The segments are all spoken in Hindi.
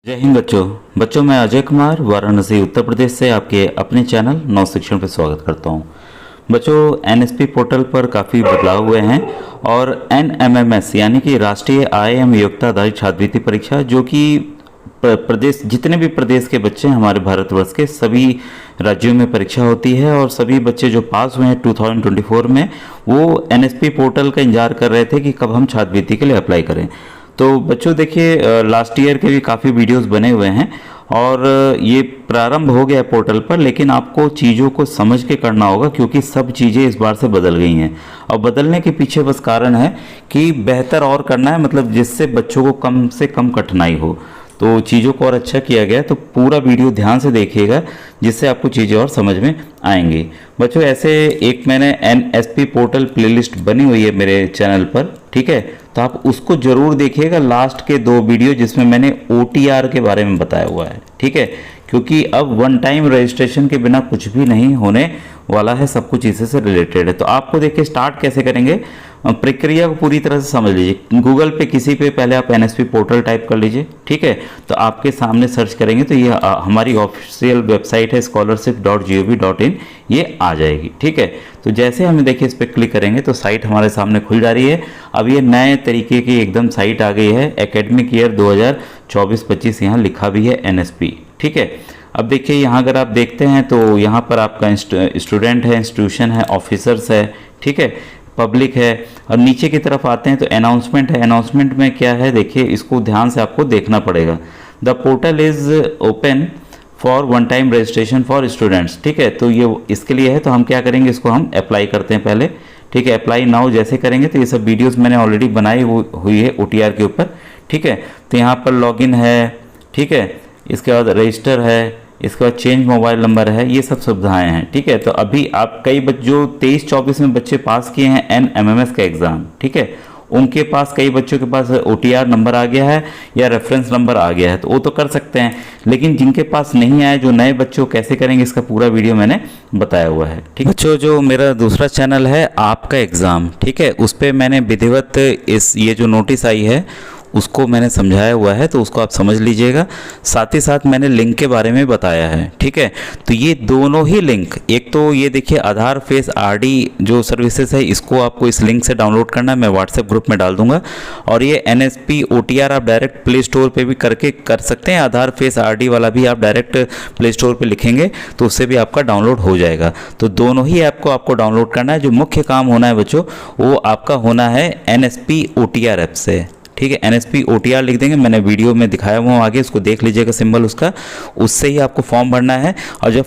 जय हिंद बच्चों मैं अजय कुमार वाराणसी उत्तर प्रदेश से आपके अपने चैनल नव शिक्षण पर स्वागत करता हूं। बच्चों एनएसपी पोर्टल पर काफ़ी बदलाव हुए हैं और एनएमएमएस यानी कि राष्ट्रीय आईएएम योग्यता आधारित छात्रवृत्ति परीक्षा जो कि प्रदेश जितने भी प्रदेश के बच्चे हैं हमारे भारतवर्ष के सभी राज्यों में परीक्षा होती है और सभी बच्चे जो पास हुए हैं 2024 में वो एनएसपी पोर्टल का इंतजार कर रहे थे कि कब हम छात्रवृत्ति के लिए अप्लाई करें। तो बच्चों देखिए लास्ट ईयर के भी काफ़ी वीडियोस बने हुए हैं और ये प्रारंभ हो गया पोर्टल पर, लेकिन आपको चीज़ों को समझ के करना होगा क्योंकि सब चीज़ें इस बार से बदल गई हैं। और बदलने के पीछे बस कारण है कि बेहतर और करना है, मतलब जिससे बच्चों को कम से कम कठिनाई हो, तो चीज़ों को और अच्छा किया गया। तो पूरा वीडियो ध्यान से देखिएगा जिससे आपको चीज़ें और समझ में आएंगी। बच्चों ऐसे एक मैंने एनएसपी पोर्टल प्लेलिस्ट बनी हुई है मेरे चैनल पर, ठीक है, तो आप उसको ज़रूर देखिएगा। लास्ट के 2 वीडियो जिसमें मैंने ओटीआर के बारे में बताया हुआ है, ठीक है, क्योंकि अब वन टाइम रजिस्ट्रेशन के बिना कुछ भी नहीं होने वाला है, सब कुछ इसी से रिलेटेड है। तो आपको देखिए स्टार्ट कैसे करेंगे, प्रक्रिया को पूरी तरह से समझ लीजिए। गूगल पे किसी पे पहले आप एनएसपी पोर्टल टाइप कर लीजिए, ठीक है, तो आपके सामने सर्च करेंगे तो ये हमारी ऑफिशियल वेबसाइट है scholarship.gov.in, ये आ जाएगी, ठीक है। तो जैसे हम देखिए इस पर क्लिक करेंगे तो साइट हमारे सामने खुल जा रही है। अब ये नए तरीके की एकदम साइट आ गई है, एकेडमिक ईयर 2024-25 यहाँ लिखा भी है एनएसपी, ठीक है। अब देखिए यहाँ अगर आप देखते हैं तो यहाँ पर आपका स्टूडेंट है, इंस्टीट्यूशन है, ऑफिसर्स है, ठीक है, पब्लिक है, और नीचे की तरफ आते हैं तो अनाउंसमेंट है। अनाउंसमेंट में क्या है देखिए, इसको ध्यान से आपको देखना पड़ेगा। The portal is open for one time registration for students, ठीक है, तो ये इसके लिए है। तो हम क्या करेंगे, इसको हम अप्लाई करते हैं पहले, ठीक है। अप्लाई नाउ जैसे करेंगे तो ये सब वीडियोस मैंने ऑलरेडी बनाई हुई है ओटीआर के ऊपर, ठीक है। तो यहाँ पर लॉगिन है, ठीक है, इसके बाद रजिस्टर है, इसके बाद चेंज मोबाइल नंबर है, ये सब सुविधाएं हैं, ठीक है। तो अभी आप कई जो 23-24 में बच्चे पास किए हैं एनएमएमएस का एग्ज़ाम, ठीक है, उनके पास कई बच्चों के पास ओटीआर नंबर आ गया है या रेफरेंस नंबर आ गया है, तो वो तो कर सकते हैं। लेकिन जिनके पास नहीं आया, जो नए बच्चों कैसे करेंगे, इसका पूरा वीडियो मैंने बताया हुआ है, ठीक है। बच्चों जो मेरा दूसरा चैनल है आपका एग्ज़ाम, ठीक है, उस पर मैंने विधिवत ये जो नोटिस आई है उसको मैंने समझाया हुआ है, तो उसको आप समझ लीजिएगा। साथ ही साथ मैंने लिंक के बारे में बताया है, ठीक है। तो ये दोनों ही लिंक, एक तो ये देखिए आधार फेस आरडी जो सर्विसेज है, इसको आपको इस लिंक से डाउनलोड करना है, मैं व्हाट्सएप ग्रुप में डाल दूंगा। और ये एनएसपी ओटीआर आप डायरेक्ट प्ले स्टोर पे भी करके कर सकते हैं। आधार फेस आरडी वाला भी आप डायरेक्ट प्ले स्टोर पे लिखेंगे तो उससे भी आपका डाउनलोड हो जाएगा। तो दोनों ही ऐप को आपको डाउनलोड करना है। जो मुख्य काम होना है बच्चों, वो आपका होना है एनएसपी ओटीआर ऐप से, ठीक है। एनएसपी ओटीआर लिख देंगे, मैंने वीडियो में दिखाया हुआ हूँ आगे, उसको देख लीजिएगा सिंबल उसका, उससे ही आपको फॉर्म भरना है। और जब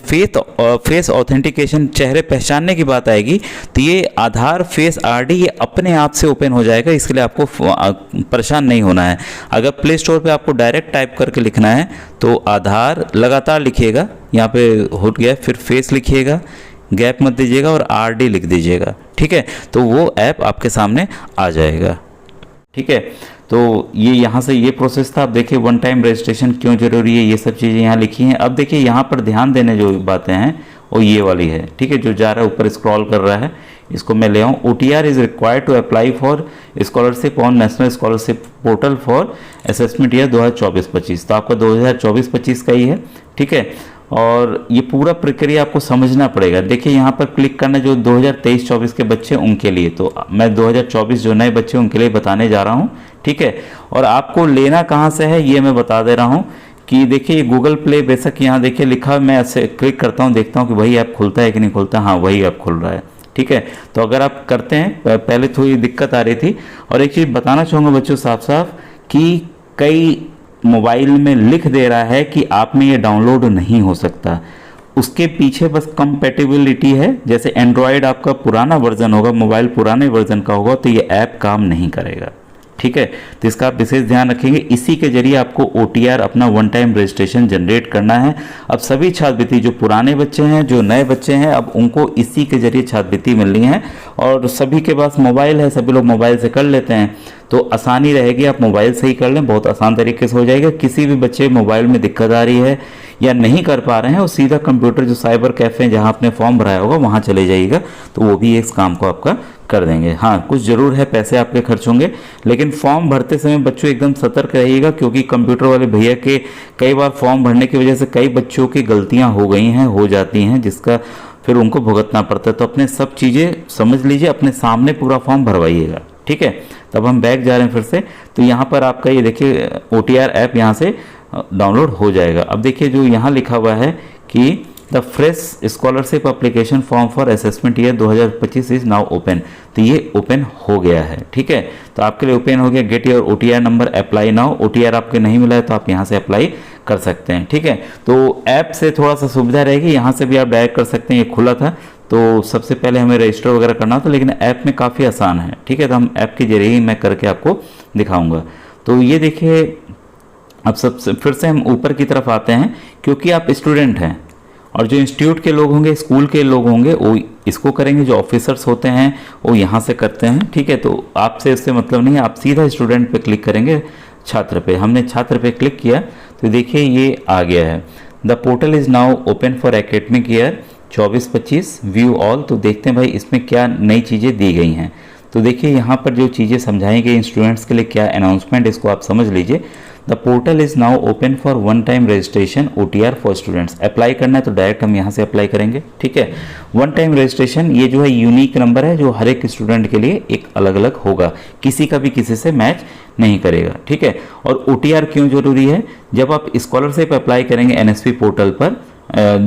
फेस ऑथेंटिकेशन चेहरे पहचानने की बात आएगी तो ये आधार फेस आरडी ये अपने आप से ओपन हो जाएगा, इसके लिए आपको परेशान नहीं होना है। अगर प्ले स्टोर पे आपको डायरेक्ट टाइप करके लिखना है तो आधार लगातार लिखिएगा, यहाँ पे हो गया, फिर फेस लिखिएगा, गैप मत दीजिएगा और आरडी लिख दीजिएगा, ठीक है, तो वो ऐप आपके सामने आ जाएगा, ठीक है। तो ये यहाँ से ये प्रोसेस था। अब देखिए वन टाइम रजिस्ट्रेशन क्यों जरूरी है, ये सब चीज़ें यहाँ लिखी हैं। अब देखिए यहाँ पर ध्यान देने जो बातें हैं वो ये वाली है, ठीक है, जो जा रहा है ऊपर स्क्रॉल कर रहा है, इसको मैं ले आऊँ। OTR is required to apply for scholarship on national scholarship portal for assessment year 2024-25, तो आपका 2024-25 का ही है, ठीक है। और ये पूरा प्रक्रिया आपको समझना पड़ेगा। देखिए यहाँ पर क्लिक करना, जो 2023-24 के बच्चे उनके लिए, तो मैं 2024 जो नए बच्चे उनके लिए बताने जा रहा हूँ, ठीक है। और आपको लेना कहाँ से है ये मैं बता दे रहा हूँ कि देखिए गूगल प्ले, बेशक यहाँ देखिए लिखा, मैं ऐसे क्लिक करता हूँ, देखता हूँ कि वही ऐप खुलता है कि नहीं खुलता, हाँ वही ऐप खुल रहा है, ठीक है। तो अगर आप करते हैं, पहले थोड़ी दिक्कत आ रही थी। और एक चीज़ बताना चाहूँगा बच्चों साफ साफ कि कई मोबाइल में लिख दे रहा है कि आप में ये डाउनलोड नहीं हो सकता, उसके पीछे बस कंपैटिबिलिटी है। जैसे एंड्रॉयड आपका पुराना वर्जन होगा, मोबाइल पुराने वर्जन का होगा, तो ये ऐप काम नहीं करेगा, ठीक है। तो इसका आप विशेष ध्यान रखेंगे। इसी के जरिए आपको ओटीआर अपना वन टाइम रजिस्ट्रेशन जनरेट करना है। अब सभी छात्रवृत्ति, जो पुराने बच्चे हैं, जो नए बच्चे हैं, अब उनको इसी के जरिए छात्रवृत्ति मिलनी है। और सभी के पास मोबाइल है, सभी लोग मोबाइल से कर लेते हैं, तो आसानी रहेगी, आप मोबाइल से ही कर लें, बहुत आसान तरीके से हो जाएगा। किसी भी बच्चे मोबाइल में दिक्कत आ रही है या नहीं कर पा रहे हैं, वो सीधा कंप्यूटर जो साइबर कैफ़े जहाँ आपने फॉर्म भराया होगा वहाँ चले जाइएगा, तो वो भी इस काम को आपका कर देंगे। हाँ, कुछ ज़रूर है, पैसे आपके खर्च होंगे, लेकिन फॉर्म भरते समय बच्चों एकदम सतर्क रहिएगा, क्योंकि कंप्यूटर वाले भैया के कई बार फॉर्म भरने की वजह से कई बच्चों की गलतियां हो गई हैं, हो जाती हैं, जिसका फिर उनको भुगतना पड़ता है। तो अपने सब चीज़ें समझ लीजिए, अपने सामने पूरा फॉर्म भरवाइएगा, ठीक है। तब हम बैक जा रहे हैं फिर से, तो यहाँ पर आपका ये देखिए OTR ऐप यहाँ से डाउनलोड हो जाएगा। अब देखिए जो यहाँ लिखा हुआ है कि the fresh scholarship application form for assessment year 2025 is now open, तो ये ओपन हो गया है, ठीक है। तो आपके लिए ओपन हो गया। Get your OTR number, apply now. OTR आपके नहीं मिला है तो आप यहाँ से अप्लाई कर सकते हैं, ठीक है। तो ऐप से थोड़ा सा सुविधा रहेगी, यहाँ से भी आप डायरेक्ट कर सकते हैं। ये खुला था तो सबसे पहले हमें रजिस्टर वगैरह करना था, लेकिन ऐप में काफ़ी आसान है, ठीक है। तो हम ऐप के जरिए ही मैं करके आपको दिखाऊंगा। तो ये देखिए, अब सबसे फिर से हम ऊपर की तरफ आते हैं, क्योंकि आप स्टूडेंट हैं और जो इंस्टीट्यूट के लोग होंगे, स्कूल के लोग होंगे, वो इसको करेंगे। जो ऑफिसर्स होते हैं वो यहाँ से करते हैं, ठीक है। तो आपसे इससे मतलब नहीं है, आप सीधा स्टूडेंट पे क्लिक करेंगे, छात्र पे। हमने छात्र पे क्लिक किया तो देखिए ये आ गया है, the portal is now open for academic year 24-25 view all. तो देखते हैं भाई इसमें क्या नई चीज़ें दी गई हैं। तो देखिए यहाँ पर जो चीज़ें समझाई गई स्टूडेंट्स के लिए, क्या अनाउंसमेंट, इसको आप समझ लीजिए। The portal is now open for one time registration OTR for students. Apply करना है तो डायरेक्ट हम यहाँ से अप्लाई करेंगे, ठीक है। वन टाइम रजिस्ट्रेशन, ये जो है यूनिक नंबर है, जो हर एक स्टूडेंट के लिए एक अलग अलग होगा, किसी का भी किसी से मैच नहीं करेगा, ठीक है। और OTR क्यों जरूरी है? जब आप स्कॉलरशिप अप्लाई करेंगे NSP पोर्टल पर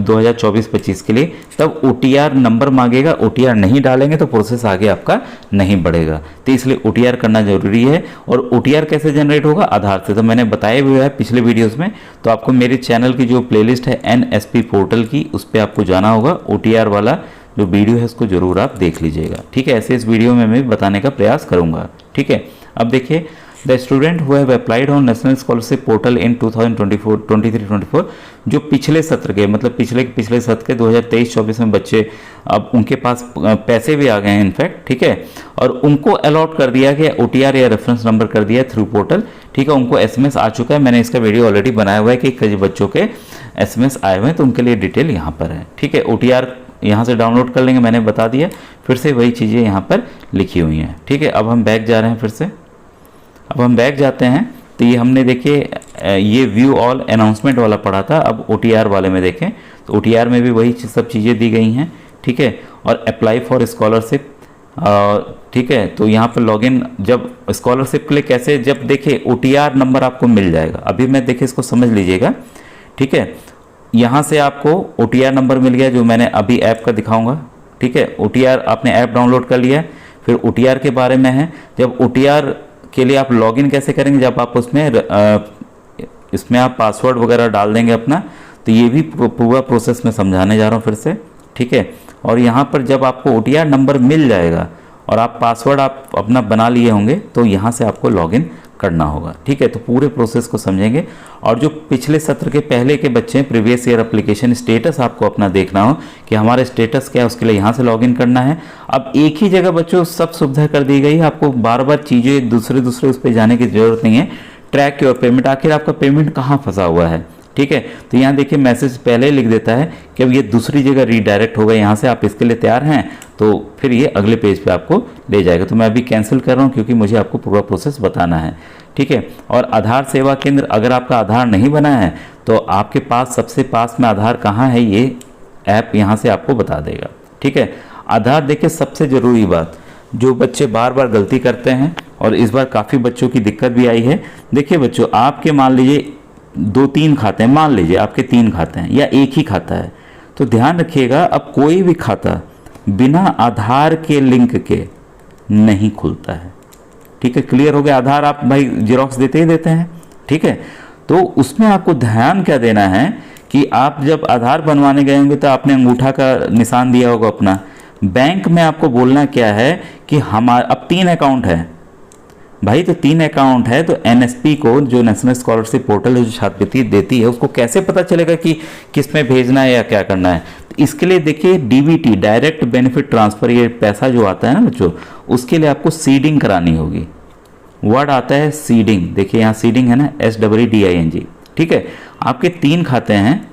2024-25 के लिए, तब OTR नंबर मांगेगा। OTR नहीं डालेंगे तो प्रोसेस आगे आपका नहीं बढ़ेगा, तो इसलिए OTR करना जरूरी है। और OTR कैसे जनरेट होगा? आधार से। तो मैंने बताया हुआ है पिछले वीडियोस में, तो आपको मेरे चैनल की जो प्लेलिस्ट है NSP पोर्टल की, उस पर आपको जाना होगा। OTR वाला जो वीडियो है उसको जरूर आप देख लीजिएगा, ठीक है। ऐसे इस वीडियो में मैं बताने का प्रयास करूंगा, ठीक है। अब देखिए, the student who have applied on national scholarship portal in 2023-24 जो पिछले सत्र के, मतलब पिछले सत्र के 2023-24 में बच्चे, अब उनके पास पैसे भी आ गए हैं इनफैक्ट, ठीक है। और उनको अलॉट कर दिया गया OTR या रेफरेंस नंबर कर दिया थ्रू पोर्टल, ठीक है। उनको SMS आ चुका है, मैंने इसका वीडियो ऑलरेडी बनाया हुआ है कि कई बच्चों के SMS आए हुए हैं, तो उनके लिए डिटेल यहाँ पर है, ठीक है। OTR यहाँ से डाउनलोड कर लेंगे, मैंने बता दिया। फिर से वही चीज़ें यहाँ पर लिखी हुई हैं, ठीक है। अब हम बैक जा रहे हैं, फिर से अब हम बैक जाते हैं। तो ये हमने देखिए ये व्यू ऑल अनाउंसमेंट वाला पढ़ा था, अब OTR वाले में देखें तो OTR में भी वही सब चीज़ें दी गई हैं, ठीक है। और अप्लाई फॉर स्कॉलरशिप, ठीक है। तो यहाँ पर लॉगिन, जब स्कॉलरशिप के लिए कैसे, जब देखिए OTR नंबर आपको मिल जाएगा। अभी मैं देखिए इसको समझ लीजिएगा, ठीक है। यहाँ से आपको OTR नंबर मिल गया, जो मैंने अभी ऐप का दिखाऊंगा, ठीक है। OTR आपने ऐप डाउनलोड कर लिया, फिर OTR के बारे में है। जब OTR के लिए आप लॉगिन कैसे करेंगे, जब आप इसमें आप पासवर्ड वगैरह डाल देंगे अपना, तो ये भी पूरा प्रोसेस में समझाने जा रहा हूँ फिर से, ठीक है। और यहाँ पर जब आपको OTR नंबर मिल जाएगा और आप पासवर्ड आप अपना बना लिए होंगे, तो यहाँ से आपको लॉगिन करना होगा, ठीक है। तो पूरे प्रोसेस को समझेंगे। और जो पिछले सत्र के पहले के बच्चे हैं, प्रीवियस ईयर एप्लीकेशन स्टेटस आपको अपना देखना हो कि हमारे स्टेटस क्या है, उसके लिए यहाँ से लॉगिन करना है। अब एक ही जगह बच्चों सब सुविधा कर दी गई है, आपको बार बार चीज़ें दूसरे उस पर जाने की जरूरत नहीं है। ट्रैक योर पेमेंट, आखिर आपका पेमेंट कहाँ फंसा हुआ है, ठीक है। तो यहाँ देखिए मैसेज पहले ही लिख देता है कि अब ये दूसरी जगह रीडायरेक्ट होगा, यहाँ से आप इसके लिए तैयार हैं, तो फिर ये अगले पेज पे आपको ले जाएगा। तो मैं अभी कैंसिल कर रहा हूँ, क्योंकि मुझे आपको पूरा प्रोसेस बताना है, ठीक है। और आधार सेवा केंद्र, अगर आपका आधार नहीं बना है तो आपके पास सबसे पास में आधार कहाँ है, ये ऐप यहाँ से आपको बता देगा, ठीक है। आधार देखिए सबसे ज़रूरी बात, जो बच्चे बार बार गलती करते हैं, और इस बार काफ़ी बच्चों की दिक्कत भी आई है। देखिए बच्चों, आपके मान लीजिए 2-3 खाते हैं, मान लीजिए आपके 3 खाते हैं या एक ही खाता है, तो ध्यान रखिएगा, अब कोई भी खाता बिना आधार के लिंक के नहीं खुलता है, ठीक है। क्लियर हो गया? आधार आप भाई जेरोक्स देते ही देते हैं, ठीक है। तो उसमें आपको ध्यान क्या देना है कि आप जब आधार बनवाने गए होंगे तो आपने अंगूठा का निशान दिया होगा अपना। बैंक में आपको बोलना क्या है कि हमारा अब 3 अकाउंट है भाई, तो 3 अकाउंट है, तो NSP को, जो नेशनल स्कॉलरशिप पोर्टल है, जो छात्रवृत्ति देती है, उसको कैसे पता चलेगा कि किस में भेजना है या क्या करना है। तो इसके लिए देखिए DBT, डायरेक्ट बेनिफिट ट्रांसफर, ये पैसा जो आता है ना बच्चों, उसके लिए आपको सीडिंग करानी होगी। वर्ड आता है सीडिंग, देखिए यहाँ सीडिंग है ना, SEEDING, ठीक है। आपके 3 खाते हैं,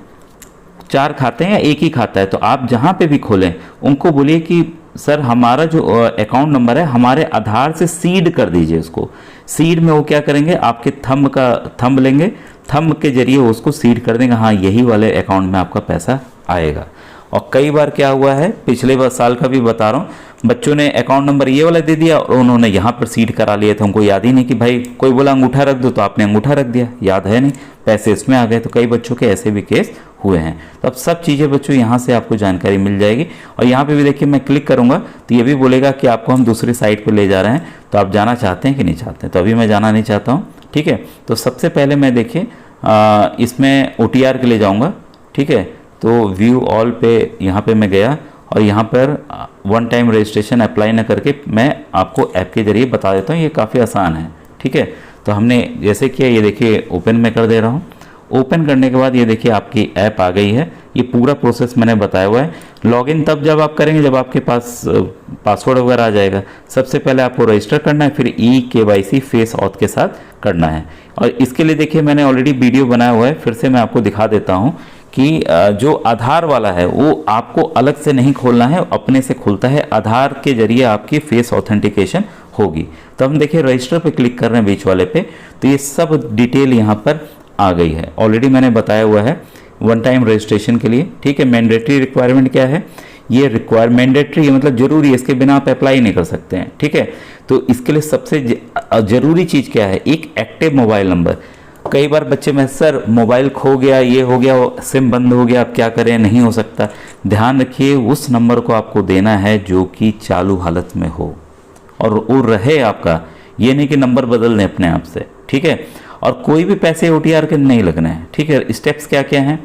4 खाते हैं या एक ही खाता है, तो आप जहाँ पे भी खोलें उनको बोलिए कि सर हमारा जो अकाउंट नंबर है हमारे आधार से सीड कर दीजिए उसको। सीड में वो क्या करेंगे, आपके थंब लेंगे, थंब के जरिए उसको सीड कर देंगे, हाँ यही वाले अकाउंट में आपका पैसा आएगा। और कई बार क्या हुआ है, पिछले साल का भी बता रहा हूँ, बच्चों ने अकाउंट नंबर ये वाला दे दिया और उन्होंने यहाँ पर सीड करा लिए थे, उनको याद ही नहीं कि भाई कोई बोला अंगूठा रख दो तो आपने अंगूठा रख दिया, याद है नहीं, पैसे इसमें आ गए। तो कई बच्चों के ऐसे भी केस हुए हैं। तो अब सब चीज़ें बच्चों यहाँ से आपको जानकारी मिल जाएगी। और यहाँ पे भी देखिए मैं क्लिक करूँगा तो ये भी बोलेगा कि आपको हम दूसरी साइट पर ले जा रहे हैं, तो आप जाना चाहते हैं कि नहीं चाहते हैं। तो अभी मैं जाना नहीं चाहता हूँ, ठीक है। तो सबसे पहले मैं देखिए इसमें OTR के लिए जाऊँगा, ठीक है। तो व्यू ऑल पे यहाँ पे मैं गया और यहाँ पर वन टाइम रजिस्ट्रेशन अप्लाई ना करके मैं आपको ऐप के ज़रिए बता देता हूँ, ये काफ़ी आसान है, ठीक है। तो हमने जैसे किया, ये देखिए ओपन मैं कर दे रहा हूँ। ओपन करने के बाद ये देखिए आपकी ऐप आ गई है। ये पूरा प्रोसेस मैंने बताया हुआ है। लॉगिन तब जब आप करेंगे जब आपके पास पासवर्ड वगैरह आ जाएगा। सबसे पहले आपको रजिस्टर करना है, फिर eKYC फेस ऑथ के साथ करना है। और इसके लिए देखिए मैंने ऑलरेडी वीडियो बनाया हुआ है, फिर से मैं आपको दिखा देता हूँ कि जो आधार वाला है वो आपको अलग से नहीं खोलना है, अपने से खुलता है। आधार के जरिए आपकी फेस ऑथेंटिकेशन होगी। तो हम देखिए रजिस्टर पे क्लिक कर रहे हैं बीच वाले पे, तो ये सब डिटेल यहाँ पर आ गई है। ऑलरेडी मैंने बताया हुआ है वन टाइम रजिस्ट्रेशन के लिए, ठीक है। मैंडेटरी रिक्वायरमेंट क्या है, ये मैंडेटरी मतलब जरूरी है, इसके बिना आप अप्लाई नहीं कर सकते हैं, ठीक है। तो इसके लिए सबसे जरूरी चीज़ क्या है, एक एक्टिव मोबाइल नंबर। कई बार बच्चे में सर मोबाइल खो गया, ये हो गया, सिम बंद हो गया, अब क्या करें, नहीं हो सकता। ध्यान रखिए उस नंबर को आपको देना है जो कि चालू हालत में हो और वो रहे आपका, ये नहीं कि नंबर बदल दें अपने आप से, ठीक है। और कोई भी पैसे OTR के नहीं लगने हैं, ठीक है। स्टेप्स क्या क्या हैं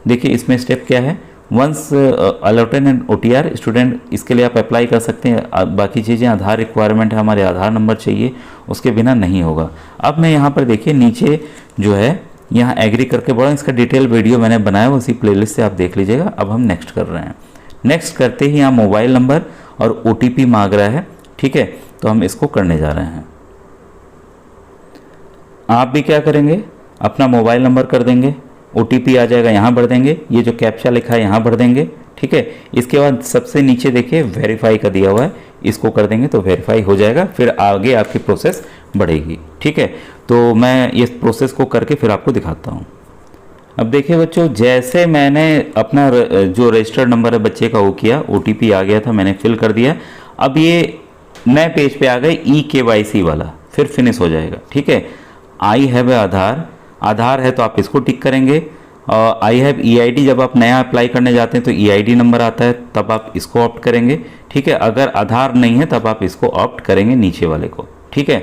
देखिए, इसमें स्टेप क्या है, once allotted and OTR student, इसके लिए आप अप्लाई कर सकते हैं। बाकी चीज़ें आधार रिक्वायरमेंट है, हमारे आधार नंबर चाहिए, उसके बिना नहीं होगा। अब मैं यहाँ पर देखिए नीचे जो है यहाँ एग्री करके बढ़ा, इसका डिटेल वीडियो मैंने बनाया हुआ, उसी प्लेलिस्ट से आप देख लीजिएगा। अब हम नेक्स्ट कर रहे हैं। नेक्स्ट करते ही यहाँ मोबाइल नंबर और OTP मांग रहा है, ठीक है। तो हम इसको करने जा रहे हैं। आप भी क्या करेंगे, अपना मोबाइल नंबर कर देंगे, OTP आ जाएगा, यहाँ भर देंगे, ये जो कैप्चा लिखा है यहाँ भर देंगे, ठीक है। इसके बाद सबसे नीचे देखिए वेरीफाई का दिया हुआ है, इसको कर देंगे तो वेरीफाई हो जाएगा, फिर आगे आपकी प्रोसेस बढ़ेगी, ठीक है। तो मैं इस प्रोसेस को करके फिर आपको दिखाता हूँ। अब देखिए बच्चों, जैसे मैंने अपना जो रजिस्टर्ड नंबर है बच्चे का वो किया, OTP आ गया था, मैंने फिल कर दिया। अब ये नए पेज पे आ गए eKYC वाला, फिर फिनिश हो जाएगा, ठीक है। आई हैव आधार, आधार है तो आप इसको टिक करेंगे। और आई हैव EID, जब आप नया अप्लाई करने जाते हैं तो EID नंबर आता है, तब आप इसको ऑप्ट करेंगे, ठीक है। अगर आधार नहीं है तब आप इसको ऑप्ट करेंगे नीचे वाले को, ठीक है।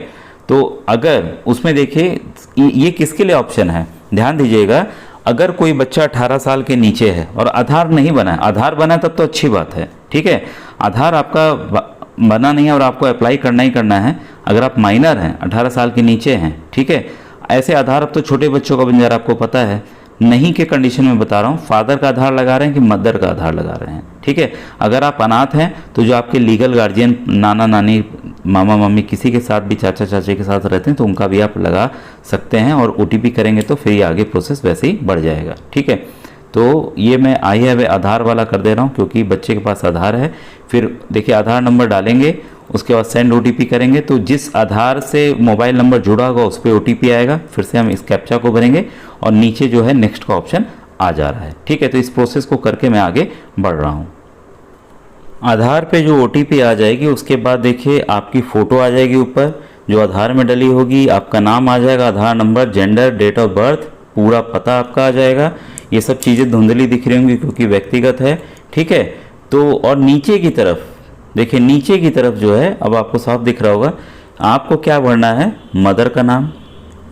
तो अगर उसमें देखिए ये किसके लिए ऑप्शन है, ध्यान दीजिएगा। अगर कोई बच्चा 18 साल के नीचे है और आधार नहीं बना है, आधार बना है तब तो अच्छी बात है, ठीक है। आधार आपका बना नहीं है और आपको अप्लाई करना ही करना है। अगर आप माइनर हैं, 18 साल के नीचे हैं, ठीक है, ऐसे आधार अब तो छोटे बच्चों का बन जा रहा है, आपको पता है। नहीं के कंडीशन में बता रहा हूँ, फादर का आधार लगा रहे हैं कि मदर का आधार लगा रहे हैं, ठीक है। अगर आप अनाथ हैं तो जो आपके लीगल गार्जियन, नाना नानी, मामा मामी, किसी के साथ भी, चाचा चाची के साथ रहते हैं तो उनका भी आप लगा सकते हैं। और OTP करेंगे तो फिर ये आगे प्रोसेस वैसे ही बढ़ जाएगा, ठीक है। तो ये मैं आई हैव आधार वाला कर दे रहा हूँ क्योंकि बच्चे के पास आधार है। फिर देखिए आधार नंबर डालेंगे, उसके बाद सेंड OTP करेंगे, तो जिस आधार से मोबाइल नंबर जुड़ा होगा उस पर OTP आएगा। फिर से हम इस कैप्चा को भरेंगे और नीचे जो है नेक्स्ट का ऑप्शन आ जा रहा है, ठीक है। तो इस प्रोसेस को करके मैं आगे बढ़ रहा हूँ। आधार पे जो OTP आ जाएगी उसके बाद देखिए आपकी फ़ोटो आ जाएगी ऊपर जो आधार में डली होगी, आपका नाम आ जाएगा, Aadhaar number, gender, date of birth, पूरा पता आपका आ जाएगा। ये सब चीज़ें धुंधली दिख रही होंगी क्योंकि व्यक्तिगत है, ठीक है। तो और नीचे की तरफ देखिए, नीचे की तरफ जो है अब आपको साफ दिख रहा होगा, आपको क्या भरना है, मदर का नाम,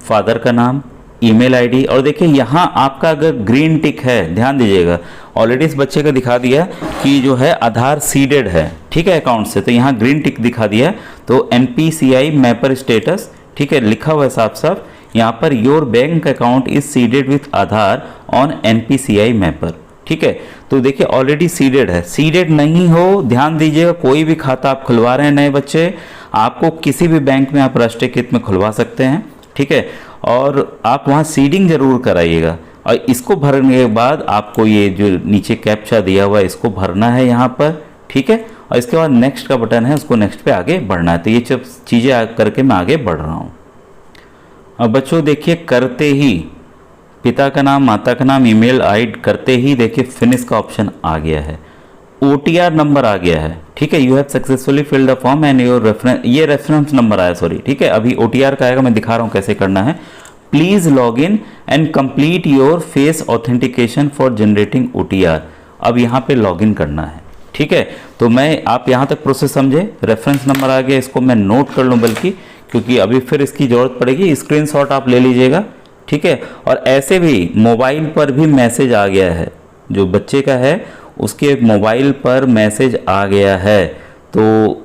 फादर का नाम, ईमेल आईडी। और देखिए यहाँ आपका अगर ग्रीन टिक है, ध्यान दीजिएगा, ऑलरेडी इस बच्चे का दिखा दिया कि जो है आधार सीडेड है, ठीक है, अकाउंट से, तो यहाँ ग्रीन टिक दिखा दिया। तो NPCI मैपर स्टेटस, ठीक है, लिखा हुआ है साफ साफ यहाँ पर, your bank account is seeded with Aadhaar on NPCI mapper, ठीक है। तो देखिए ऑलरेडी सीडेड है। सीडेड नहीं हो, ध्यान दीजिएगा, कोई भी खाता आप खुलवा रहे हैं नए बच्चे, आपको किसी भी बैंक में आप राष्ट्रीय हित में खुलवा सकते हैं, ठीक है। और आप वहाँ सीडिंग जरूर कराइएगा। और इसको भरने के बाद आपको ये जो नीचे कैप्चा दिया हुआ है इसको भरना है यहाँ पर, ठीक है। और इसके बाद नेक्स्ट का बटन है, उसको नेक्स्ट पे आगे बढ़ना है। तो ये सब चीज़ें करके मैं आगे बढ़ रहा हूँ। अब बच्चों देखिए, करते ही पिता का नाम, माता का नाम, ईमेल आईडी करते ही देखिए फिनिश का ऑप्शन आ गया है, OTR नंबर आ गया है। ठीक है, you have successfully filled the form and your reference, ये रेफरेंस नंबर आया, सॉरी। ठीक है, अभी OTR का आएगा, मैं दिखा रहा हूँ कैसे करना है। Please log in and complete your face authentication for generating OTR। अब यहाँ पे लॉग इन करना है। ठीक है, तो मैं, आप यहाँ तक प्रोसेस समझे, रेफरेंस नंबर आ गया, इसको मैं नोट कर लूँ बल्कि, क्योंकि अभी फिर इसकी जरूरत पड़ेगी। स्क्रीनशॉट आप ले लीजिएगा। ठीक है, और ऐसे भी मोबाइल पर भी मैसेज आ गया है, जो बच्चे का है उसके मोबाइल पर मैसेज आ गया है, तो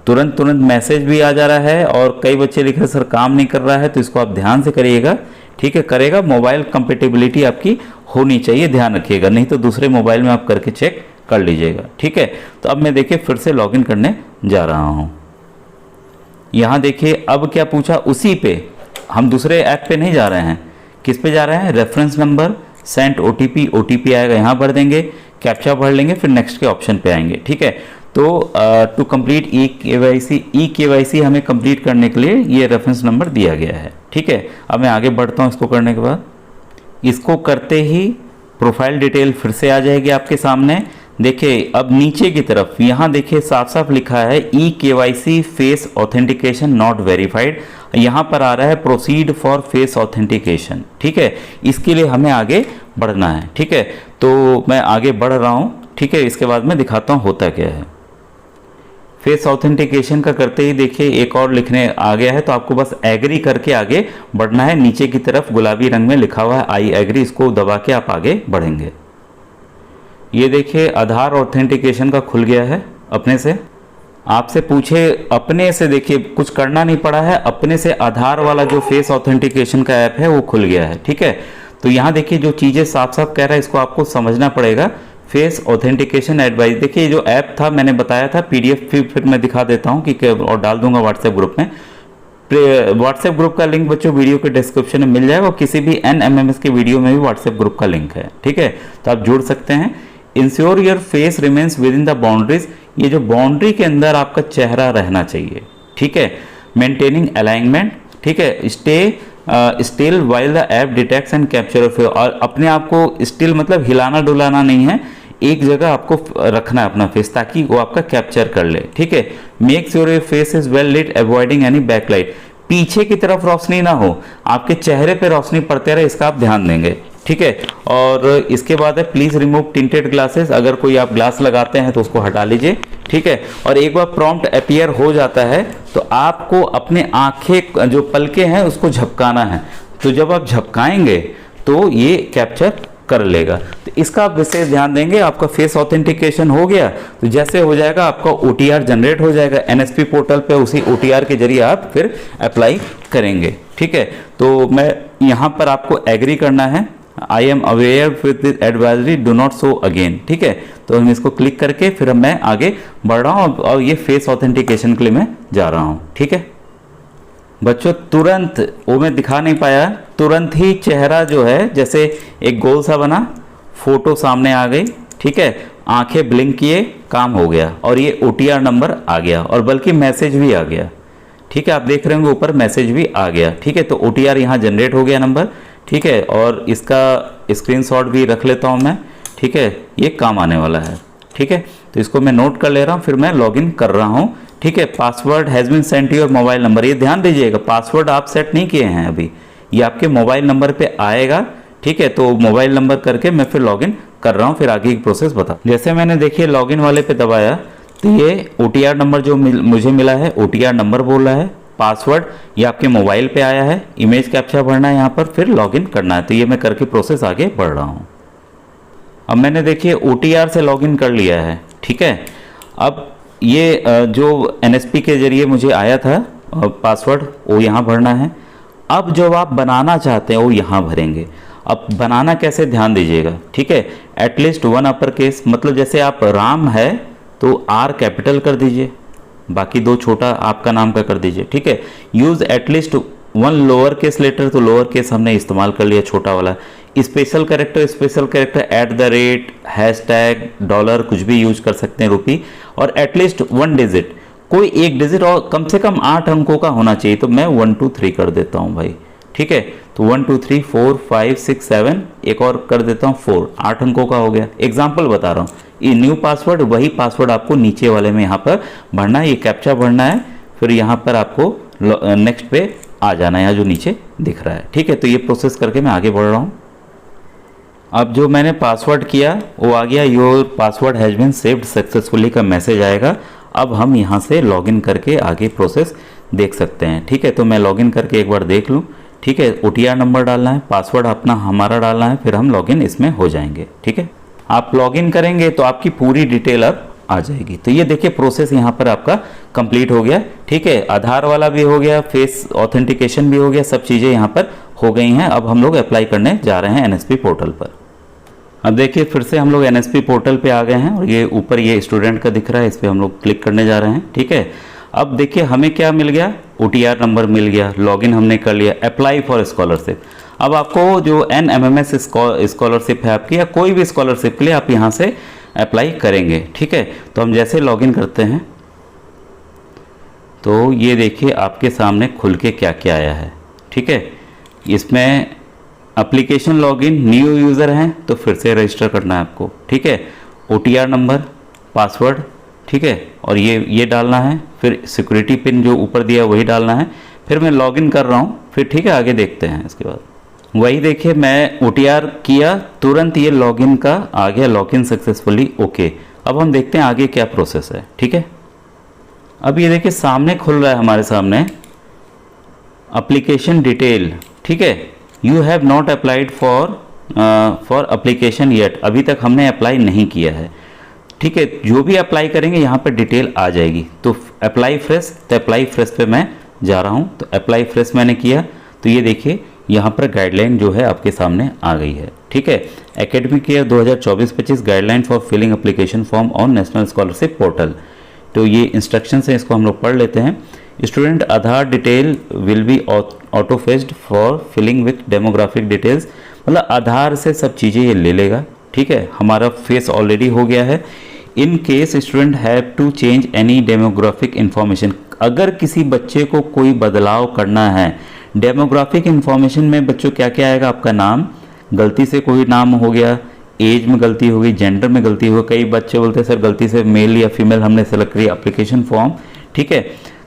तुरंत मैसेज भी आ जा रहा है। और कई बच्चे लिख रहे सर काम नहीं कर रहा है, तो इसको आप ध्यान से करिएगा। ठीक है, करेगा, मोबाइल कंपेटेबिलिटी आपकी होनी चाहिए, ध्यान रखिएगा, नहीं तो दूसरे मोबाइल में आप करके चेक कर लीजिएगा। ठीक है, तो अब मैं देखिए फिर से लॉगिन करने जा रहा हूँ। यहाँ देखिए अब क्या पूछा, उसी पे हम दूसरे ऐप पे नहीं जा रहे हैं, किस पे जा रहे हैं, रेफरेंस नंबर, सेंट OTP आएगा, यहाँ भर देंगे, कैप्चा भर लेंगे, फिर नेक्स्ट के ऑप्शन पे आएंगे। ठीक है, तो टू कंप्लीट ई-KYC हमें कंप्लीट करने के लिए ये रेफरेंस नंबर दिया गया है। ठीक है, अब मैं आगे बढ़ता हूँ। इसको करने के बाद, इसको करते ही प्रोफाइल डिटेल फिर से आ जाएगी आपके सामने। देखिए अब नीचे की तरफ यहाँ देखिए साफ साफ लिखा है ई-KYC फेस ऑथेंटिकेशन नॉट वेरीफाइड, यहाँ पर आ रहा है प्रोसीड फॉर फेस ऑथेंटिकेशन। ठीक है, इसके लिए हमें आगे बढ़ना है। ठीक है, तो मैं आगे बढ़ रहा हूँ। ठीक है, इसके बाद मैं दिखाता हूँ होता क्या है। फेस ऑथेंटिकेशन का करते ही देखिए एक और लिखने आ गया है, तो आपको बस एग्री करके आगे बढ़ना है। नीचे की तरफ गुलाबी रंग में लिखा हुआ है आई एग्री, इसको दबा के आप आगे बढ़ेंगे। ये देखिए आधार ऑथेंटिकेशन का खुल गया है अपने से। आपसे पूछे अपने से, देखिए कुछ करना नहीं पड़ा है, अपने से आधार वाला जो फेस ऑथेंटिकेशन का ऐप है वो खुल गया है। ठीक है, तो यहाँ देखिए जो चीज़ें साफ साफ कह रहा है, इसको आपको समझना पड़ेगा। फेस ऑथेंटिकेशन एडवाइस, देखिए जो ऐप था मैंने बताया था, PDF फिर मैं दिखा देता हूँ कि और डाल दूंगा व्हाट्सएप ग्रुप में। व्हाट्सएप ग्रुप का लिंक बच्चों वीडियो के डिस्क्रिप्शन में मिल जाएगा, और किसी भी NMMS के वीडियो में भी व्हाट्सएप ग्रुप का लिंक है। ठीक है, तो आप जुड़ सकते हैं। Ensure your face remains with in the boundaries, ये जो बाउंड्री के अंदर आपका चेहरा रहना चाहिए। ठीक है, मेंटेनिंग अलाइनमेंट। ठीक है, stay still while the app detects and capture of, और अपने आप को स्टिल मतलब हिलाना डुलाना नहीं है, एक जगह आपको रखना है अपना फेस, ताकि वो आपका कैप्चर कर ले। ठीक है, make sure your face is well lit avoiding any backlight, पीछे की तरफ रोशनी ना हो, आपके चेहरे पे रोशनी पड़ते रहे, इसका आप ध्यान देंगे। ठीक है, और इसके बाद है प्लीज रिमूव टिंटेड ग्लासेस, अगर कोई आप ग्लास लगाते हैं तो उसको हटा लीजिए। ठीक है, और एक बार प्रॉम्प्ट अपीयर हो जाता है तो आपको अपने आंखें जो पलके हैं उसको झपकाना है, तो जब आप झपकाएंगे तो ये कैप्चर कर लेगा। तो इसका आप विशेष ध्यान देंगे। आपका फेस ऑथेंटिकेशन हो गया, तो जैसे हो जाएगा आपका OTR जनरेट हो जाएगा NSP पोर्टल पे, उसी OTR के जरिए आप फिर अप्लाई करेंगे। ठीक है, तो मैं यहाँ पर आपको एग्री करना है, I am aware with this advisory do not show again. ठीक है, तो हम इसको क्लिक करके फिर मैं आगे बढ़ रहा हूँ, और ये फेस ऑथेंटिकेशन के लिए मैं जा रहा हूँ। ठीक है बच्चों, तुरंत वो मैं दिखा नहीं पाया, तुरंत ही चेहरा जो है जैसे एक गोल सा बना, फोटो सामने आ गई। ठीक है, आंखें ब्लिंक किए, काम हो गया, और ये OTR नंबर आ गया, और बल्कि मैसेज भी आ गया। ठीक है, आप देख रहे होंगे ऊपर मैसेज भी आ गया। ठीक है, तो OTR यहाँ जनरेट हो गया नंबर। ठीक है, और इसका स्क्रीनशॉट भी रख लेता हूँ मैं। ठीक है, ये काम आने वाला है। ठीक है, तो इसको मैं नोट कर ले रहा हूँ, फिर मैं लॉगिन कर रहा हूँ। ठीक है, password has been sent to your mobile number, ये ध्यान दीजिएगा, पासवर्ड आप सेट नहीं किए हैं अभी, ये आपके मोबाइल नंबर पे आएगा। ठीक है, तो मोबाइल नंबर करके मैं फिर लॉगिन कर रहा हूँ, फिर आगे की प्रोसेस बता। जैसे मैंने देखिए लॉगिन वाले पे दबाया, तो ये OTR नंबर जो मुझे मिला है, OTR नंबर बोल रहा है, पासवर्ड ये आपके मोबाइल पे आया है, इमेज कैप्चा भरना है यहाँ पर, फिर लॉगिन करना है। तो ये मैं करके प्रोसेस आगे बढ़ रहा हूँ। अब मैंने देखिए OTR से लॉगिन कर लिया है। ठीक है, अब ये जो NSP के जरिए मुझे आया था पासवर्ड, वो यहाँ भरना है। अब जो आप बनाना चाहते हैं वो यहाँ भरेंगे। अब बनाना कैसे, ध्यान दीजिएगा। ठीक है, एटलीस्ट 1 अपर केस, मतलब जैसे आप राम है तो R कैपिटल कर दीजिए, बाकी 2 छोटा आपका नाम का कर दीजिए। ठीक है, use at least 1 lower case letter, तो लोअर केस हमने इस्तेमाल कर लिया, छोटा वाला। स्पेशल कैरेक्टर @ हैशटैग, डॉलर कुछ भी यूज कर सकते हैं, रुपी, और एटलीस्ट 1 डिजिट, कोई एक डिजिट और कम से कम 8 अंकों का होना चाहिए। तो मैं 1 2 3 कर देता हूँ भाई, ठीक है। तो 1 2 3 4 5 6 7, एक और कर देता हूँ 4, 8 अंकों का हो गया। एग्जाम्पल बता रहा हूँ, ये न्यू पासवर्ड, वही पासवर्ड आपको नीचे वाले में यहाँ पर भरना है, ये कैप्चा भरना है, फिर यहाँ पर आपको नेक्स्ट पे आ जाना है, यहाँ जो नीचे दिख रहा है, ठीक है। तो ये प्रोसेस करके मैं आगे बढ़ रहा हूँ। अब जो मैंने पासवर्ड किया वो आ गया, your password has been saved successfully का मैसेज आएगा। अब हम यहाँ से लॉगिन करके आगे प्रोसेस देख सकते हैं, ठीक है। तो मैं लॉगिन करके एक बार देख लूँ, ठीक है। OTR नंबर डालना है, पासवर्ड अपना हमारा डालना है, फिर हम लॉगिन इसमें हो जाएंगे, ठीक है। आप लॉगिन करेंगे तो आपकी पूरी डिटेल अब आ जाएगी। तो ये देखिए प्रोसेस यहाँ पर आपका कंप्लीट हो गया, ठीक है। आधार वाला भी हो गया, फेस ऑथेंटिकेशन भी हो गया, सब चीज़ें यहाँ पर हो गई हैं। अब हम लोग अप्लाई करने जा रहे हैं NSP पोर्टल पर। अब देखिए फिर से हम लोग NSP पोर्टल पे आ गए हैं और ये ऊपर ये स्टूडेंट का दिख रहा है, इस पर हम लोग क्लिक करने जा रहे हैं, ठीक है। अब देखिए हमें क्या मिल गया, OTR नंबर मिल गया, लॉगिन हमने कर लिया, अप्लाई फॉर स्कॉलरशिप। अब आपको जो NMMS स्कॉलरशिप है आपकी, या कोई भी स्कॉलरशिप के लिए आप यहाँ से अप्लाई करेंगे, ठीक है। तो हम जैसे लॉगिन करते हैं तो ये देखिए आपके सामने खुल के क्या क्या आया है, ठीक है। इसमें एप्लीकेशन लॉगिन, न्यू यूज़र हैं तो फिर से रजिस्टर करना है आपको, ठीक है। OTR नंबर, पासवर्ड, ठीक है, और ये डालना है, फिर सिक्योरिटी पिन जो ऊपर दिया वही डालना है। फिर मैं लॉगिन कर रहा हूँ, फिर ठीक है आगे देखते हैं। इसके बाद वही देखिए मैं OTR किया, तुरंत ये लॉगिन का आ गया, लॉगिन सक्सेसफुली, ओके। अब हम देखते हैं आगे क्या प्रोसेस है, ठीक है। अब ये देखिए सामने खुल रहा है हमारे सामने एप्लीकेशन डिटेल, ठीक है। You have not applied for application yet, अभी तक हमने अप्लाई नहीं किया है, ठीक है। जो भी अप्लाई करेंगे यहाँ पर डिटेल आ जाएगी। तो अप्लाई फ्रेश, तो अप्लाई फ्रेश पे मैं जा रहा हूँ। तो अप्लाई फ्रेश मैंने किया, तो ये देखिए यहाँ पर गाइडलाइन जो है आपके सामने आ गई है, ठीक है। Academic year 2024-25 guideline for filling application form on national scholarship portal. तो ये इंस्ट्रक्शंस हैं, इसको हम लोग पढ़ लेते हैं। Student Aadhaar detail will be auto fetched for filling with demographic details, मतलब आधार से सब चीज़ें ये ले लेगा, ठीक है। हमारा फेस ऑलरेडी हो गया है। In case student have to change any demographic information, अगर किसी बच्चे को कोई बदलाव करना है डेमोग्राफिक इंफॉर्मेशन में, बच्चों क्या क्या आएगा, आपका नाम, गलती से कोई नाम हो गया, एज में गलती हो गई, जेंडर में गलती हो गई, कई बच्चे बोलते हैं सर गलती से मेल या फीमेल हमने सेलेक्ट किया एप्लीकेशन फॉर्म, ठीक है।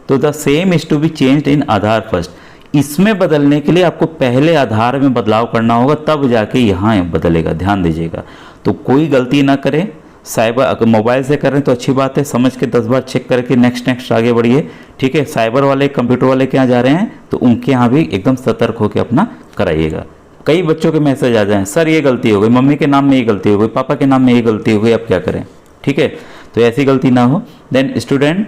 तो the same is to be changed in Aadhaar first. इसमें बदलने के लिए आपको पहले आधार में बदलाव करना होगा, तब जाके यहाँ बदलेगा, ध्यान दीजिएगा। तो कोई गलती ना करें, साइबर अगर मोबाइल से करें तो अच्छी बात है, समझ के 10 बार चेक करके नेक्स्ट आगे बढ़िए, ठीक है। साइबर वाले, कंप्यूटर वाले के यहाँ जा रहे हैं तो उनके यहाँ भी एकदम सतर्क होकर अपना कराइएगा। कई बच्चों के मैसेज आ जाएं, सर ये गलती हो गई, मम्मी के नाम में ये गलती हो गई, पापा के नाम में ये गलती हो गई, अब क्या करें, ठीक है। तो ऐसी गलती ना हो। Then student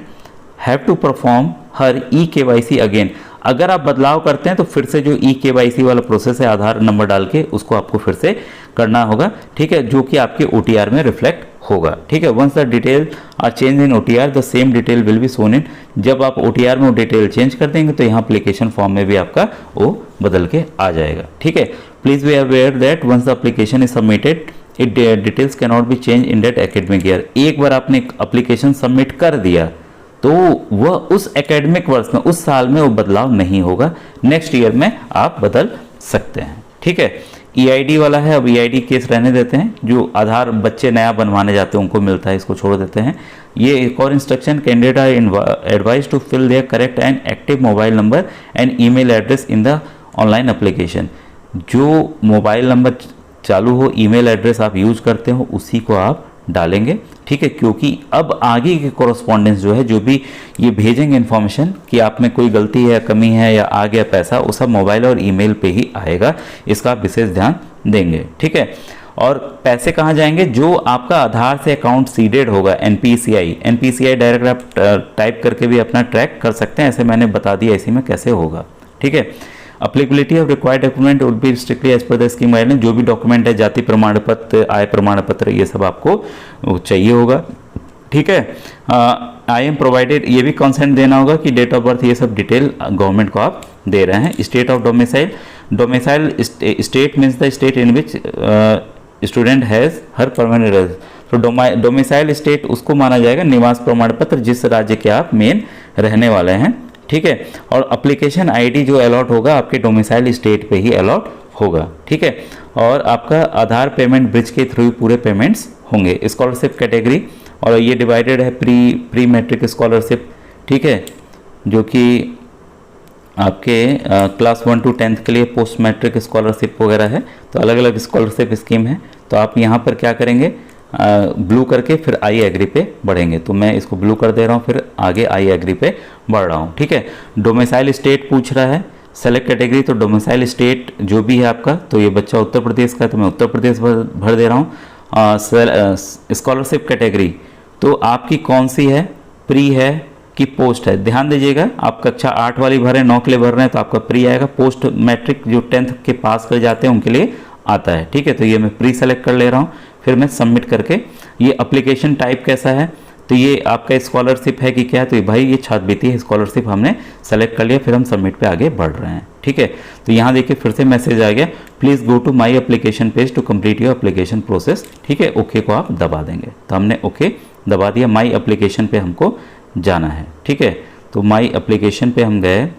have to perform her eKYC again. अगर आप बदलाव करते हैं तो फिर से जो eKYC वाला प्रोसेस है आधार नंबर डाल के, उसको आपको फिर से करना होगा, ठीक है, जो कि आपके OTR में रिफ्लेक्ट होगा, ठीक है। Once the detail are change in OTR the same detail will be shown in. जब आप OTR में वो डिटेल चेंज कर देंगे तो यहाँ एप्लीकेशन फॉर्म में भी आपका वो बदल के आ जाएगा, ठीक है। Please be aware that once the application is submitted it details can not be change in that academic year. एक बार आपने एप्लीकेशन सबमिट कर दिया तो वह उस एकेडमिक वर्ष में, उस साल में वो बदलाव नहीं होगा, नेक्स्ट ईयर में आप बदल सकते हैं, ठीक है। EID वाला है, अब EID केस रहने देते हैं, जो आधार बच्चे नया बनवाने जाते हैं उनको मिलता है, इसको छोड़ देते हैं। ये एक और instruction, candidate are advise to fill their correct and active mobile number and email address in the online application. जो मोबाइल नंबर चालू हो, ईमेल एड्रेस आप यूज करते हो, उसी को आप डालेंगे, ठीक है। क्योंकि अब आगे की कोरस्पॉन्डेंस जो है, जो भी ये भेजेंगे इन्फॉर्मेशन कि आप में कोई गलती है, कमी है या आ गया पैसा, वो सब मोबाइल और ईमेल पे ही आएगा, इसका आप विशेष ध्यान देंगे, ठीक है। और पैसे कहाँ जाएंगे, जो आपका आधार से अकाउंट सीडेड होगा, NPCI डायरेक्ट आप टाइप करके भी अपना ट्रैक कर सकते हैं, ऐसे मैंने बता दिया इसी में कैसे होगा, ठीक है। Applicability of required document would be strictly as per the scheme guideline. जो भी डॉक्यूमेंट है, जाति प्रमाण पत्र, आय प्रमाण पत्र, ये सब आपको चाहिए होगा, ठीक है। आई एम प्रोवाइडेड, ये भी कंसेंट देना होगा कि डेट ऑफ बर्थ, ये सब डिटेल गवर्नमेंट को आप दे रहे हैं। State of domicile state means the state in which student has her permanent residence, तो डोमिसाइल स्टेट उसको माना जाएगा निवास प्रमाण पत्र जिस राज्य के आप मेन रहने वाले हैं, ठीक है। और एप्लीकेशन आईडी जो अलॉट होगा आपके डोमिसाइल स्टेट पे ही अलॉट होगा, ठीक है। और आपका आधार पेमेंट ब्रिज के थ्रू पूरे पेमेंट्स होंगे। स्कॉलरशिप कैटेगरी और ये डिवाइडेड है प्री मैट्रिक स्कॉलरशिप, ठीक है, जो कि आपके क्लास 1 to 10th के लिए पोस्ट मैट्रिक स्कॉलरशिप वगैरह है, तो अलग अलग स्कॉलरशिप स्कीम है। तो आप यहाँ पर क्या करेंगे, ब्लू करके फिर आई एग्री पे बढ़ेंगे। तो मैं इसको ब्लू कर दे रहा हूँ, फिर आगे आई एग्री पे बढ़ रहा हूँ, ठीक है। डोमिसाइल स्टेट पूछ रहा है, सेलेक्ट कैटेगरी, तो डोमिसाइल स्टेट जो भी है आपका, तो ये बच्चा उत्तर प्रदेश का है तो मैं उत्तर प्रदेश भर दे रहा हूँ। स्कॉलरशिप कैटेगरी तो आपकी कौन सी है, प्री है कि पोस्ट है। ध्यान दीजिएगा, आप कक्षा 8 वाली भर रहे हैं, 9 के लिए भर रहे हैं तो आपका प्री आएगा। पोस्ट मैट्रिक जो 10th के पास कर जाते हैं उनके लिए आता है, ठीक है। तो ये मैं प्री सेलेक्ट कर ले रहा हूँ, फिर मैं सबमिट करके, ये एप्लीकेशन टाइप कैसा है, तो ये आपका स्कॉलरशिप है कि क्या है, तो ये भाई ये छात्रवृत्ति है, स्कॉलरशिप हमने सेलेक्ट कर लिया, फिर हम सबमिट पे आगे बढ़ रहे हैं, ठीक है। तो यहाँ देखिए फिर से मैसेज आ गया, please go to my application page to complete your application process, ठीक है। ओके को आप दबा देंगे, तो हमने ओके दबा दिया। माई एप्लीकेशन पे हमको जाना है, ठीक है। तो माई एप्लीकेशन पे हम गए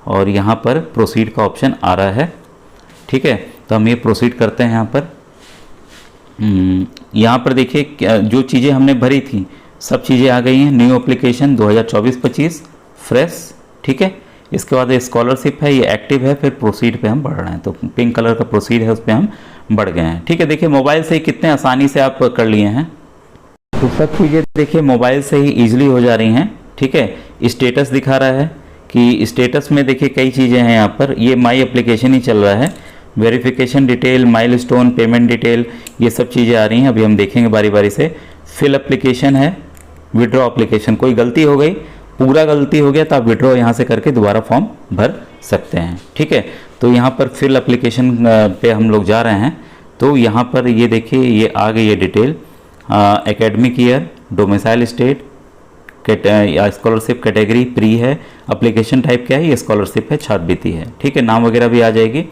और यहाँ पर प्रोसीड का ऑप्शन आ रहा है, ठीक है। तो हम ये प्रोसीड करते हैं। यहाँ पर यहाँ पर देखिए जो चीज़ें हमने भरी थी सब चीज़ें आ गई हैं। न्यू एप्लीकेशन 2024-25 फ्रेश, ठीक है। इसके बाद स्कॉलरशिप है, ये एक्टिव है, फिर प्रोसीड पे हम बढ़ रहे हैं। तो पिंक कलर का प्रोसीड है, उस पर हम बढ़ गए हैं, ठीक है। देखिए मोबाइल से ही कितने आसानी से आप कर लिए हैं, तो सब चीज़ें देखिए मोबाइल से ही ईजिली हो जा रही हैं, ठीक है। स्टेटस दिखा रहा है कि स्टेटस में देखिए कई चीज़ें हैं यहाँ पर, ये माई एप्लीकेशन ही चल रहा है। Verification detail, milestone, payment detail, ये सब चीज़ें आ रही हैं, अभी हम देखेंगे बारी बारी से। फिल एप्लीकेशन है, विड्रॉ एप्लीकेशन, कोई गलती हो गई, पूरा गलती हो गया तो आप विड्रॉ यहाँ से करके दोबारा फॉर्म भर सकते हैं, ठीक है। तो यहाँ पर फिल एप्लीकेशन पे हम लोग जा रहे हैं। तो यहाँ पर ये देखिए ये आ गई है detail, academic year, domicile state, scholarship category pre है, एप्लीकेशन टाइप क्या है, ये स्कॉलरशिप है, छात्रवृत्ति है, ठीक है। नाम वगैरह भी आ जाएगी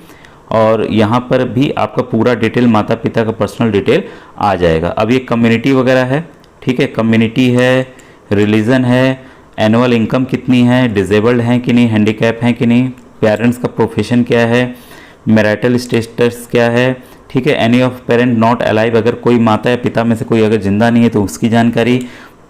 और यहाँ पर भी आपका पूरा डिटेल, माता पिता का पर्सनल डिटेल आ जाएगा। अब ये कम्युनिटी वगैरह है, ठीक है, कम्युनिटी है, रिलीजन है, एनुअल इनकम कितनी है, डिजेबल्ड हैं कि नहीं, हैंडीकैप हैं कि नहीं, पेरेंट्स का प्रोफेशन क्या है, मैरिटल स्टेटस क्या है, ठीक है। Any of parent not alive, अगर कोई माता या पिता में से कोई अगर जिंदा नहीं है तो उसकी जानकारी,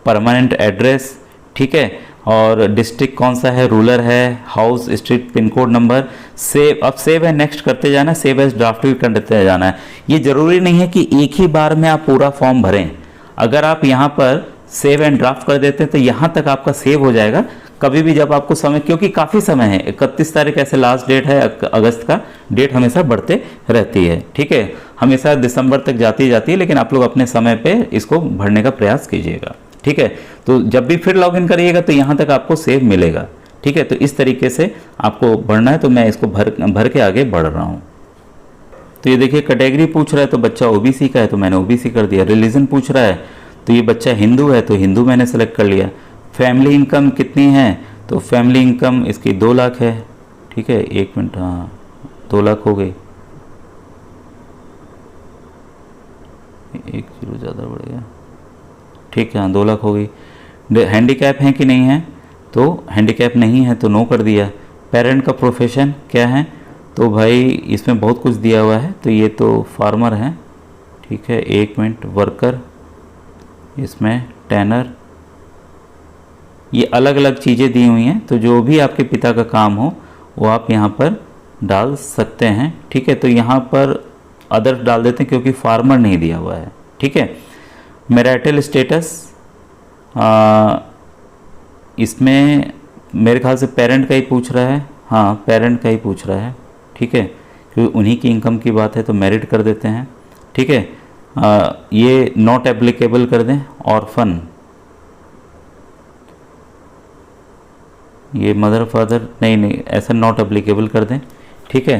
परमानेंट एड्रेस, ठीक है। और डिस्ट्रिक्ट कौन सा है, रूरल है, house, street, pin code, number. Save, अब सेव है नेक्स्ट करते जाना है, सेव एज ड्राफ्ट भी करते जाना है। ये जरूरी नहीं है कि एक ही बार में आप पूरा फॉर्म भरें। अगर आप यहाँ पर सेव एंड ड्राफ्ट कर देते हैं तो यहाँ तक आपका सेव हो जाएगा, कभी भी जब आपको समय, क्योंकि काफ़ी समय है, 31 तारीख ऐसे लास्ट डेट है अगस्त का, डेट हमेशा बढ़ते रहती है, ठीक है। हमेशा दिसंबर तक जाती है, लेकिन आप लोग अपने समय पे इसको भरने का प्रयास कीजिएगा, ठीक है। तो जब भी फिर लॉगिन करिएगा तो यहाँ तक आपको सेव मिलेगा, ठीक है। तो इस तरीके से आपको भरना है, तो मैं इसको भर के आगे बढ़ रहा हूँ। तो ये देखिए कैटेगरी पूछ रहा है तो बच्चा ओबीसी का है तो मैंने ओबीसी कर दिया। रिलीजन पूछ रहा है तो ये बच्चा हिंदू है तो हिंदू मैंने सेलेक्ट कर लिया। फैमिली इनकम कितनी है, तो फैमिली इनकम इसकी 2 लाख है, ठीक है। 1 मिनट, हाँ 2 लाख हो गई, 1 0 ज़्यादा बढ़ गया, ठीक है, हाँ 2 लाख हो गई। हैंडीकैप है कि नहीं है, तो हैंडीकैप नहीं है तो नो कर दिया। पेरेंट का प्रोफेशन क्या है, तो भाई इसमें बहुत कुछ दिया हुआ है, तो ये तो फार्मर है, ठीक है। 1 मिनट, वर्कर, इसमें टैनर, ये अलग अलग चीज़ें दी हुई हैं, तो जो भी आपके पिता का काम हो वो आप यहाँ पर डाल सकते हैं, ठीक है। तो यहाँ पर अदर डाल देते हैं क्योंकि फार्मर नहीं दिया हुआ है, ठीक है। मैरिटल स्टेटस, इसमें मेरे ख्याल से पेरेंट का ही पूछ रहा है, हाँ पेरेंट का ही पूछ रहा है, ठीक है, क्योंकि उन्हीं की इनकम की बात है तो मैरिड कर देते हैं, ठीक है। ये नॉट एप्लीकेबल कर दें। ऑर्फन, ये मदर फादर, नहीं ऐसा नॉट एप्लीकेबल कर दें, ठीक है,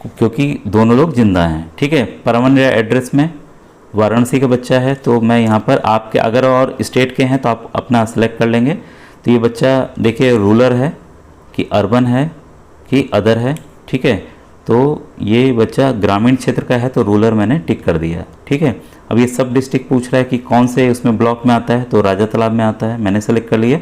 क्योंकि दोनों लोग जिंदा हैं, ठीक है। परमानेंट एड्रेस में वाराणसी का बच्चा है तो मैं यहाँ पर आपके अगर और स्टेट के हैं तो आप अपना सेलेक्ट कर लेंगे। तो ये बच्चा देखिए रूरल है कि अर्बन है कि अदर है, ठीक है। तो ये बच्चा ग्रामीण क्षेत्र का है तो रूरल मैंने टिक कर दिया, ठीक है। अब ये सब डिस्ट्रिक्ट पूछ रहा है कि कौन से उसमें ब्लॉक में आता है, तो राजा तालाब में आता है, मैंने सेलेक्ट कर लिया।